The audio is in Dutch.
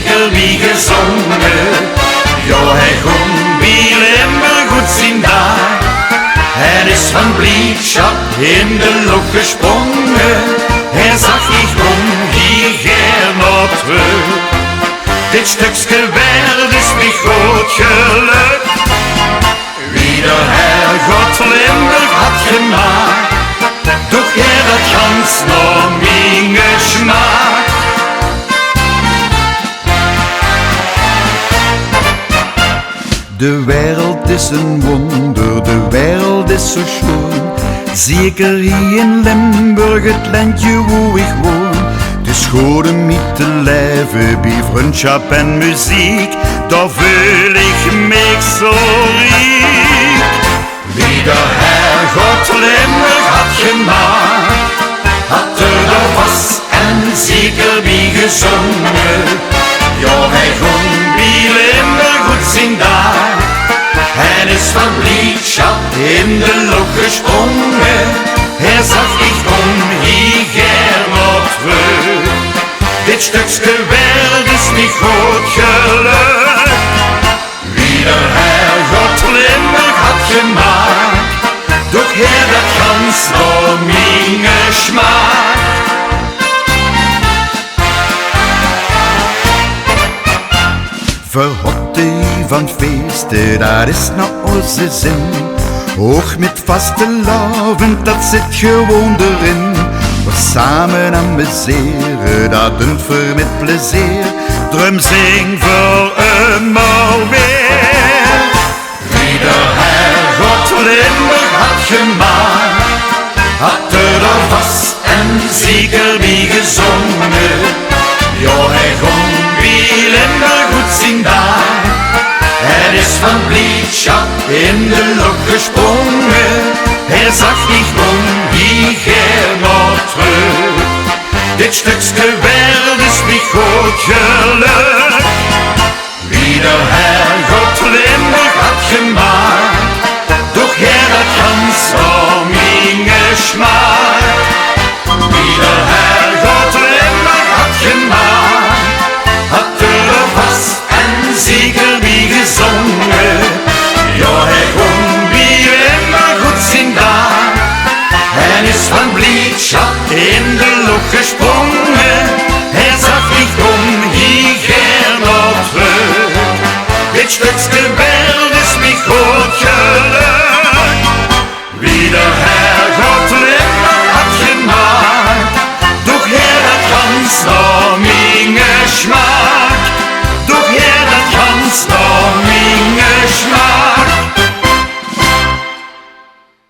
zeker wie gezongen. Jao Hae gong wie Limburg goed zien daak. Hij is van bliedsjap in de lóch gesprongen. Hij zag ik kom hier gaer nog trök. Dit stukske werreld is mich groot geluk. Wie de Hergod Limburg had gemaakt, Doog Hae dat gans nog mijn gemaakt. De wereld is een wonder, de wereld is zo schoon. Zieëker hier in Limburg, het landje waar ik woon. Het is goed om mee te leven bij vriendschap en muziek. Daar voel ik me zo riek. Wie de Hergod Limburg had gemaakt, had er was en zeker wie gezongen. Jao Hae gong wie Limburg goed zien daak. Hij is van bliedsjap in de lóch gesprongen. Hij zag ik kom hier gaer nog trök. Dit stukske wereld is mich groot geluk. Wie de Hergod Limburg had gemaakt, Doog Hae dat gans nog mijn gemaakt. Verhotte van feesten, dat is nou onze zin. Hoog met vaste lavend, dat zit gewoon erin. We samen amuseren, dat doen we met plezier. Drum zing voor eenmaal weer. Wie de Hergod Limburg had gemaakt, had er vast en zeker wie gezongen. Jao Hae gong wie Limburg goed zien daak. Hij is van bliedsjap in de lóch gesprongen. Hij zag ik kom hier gaer nog trök. Dit stukske wereld is mich groot geluk. Wie de Hergod Limburg had gemaakt, Doog Hae dat gans nog mijn gemaakt.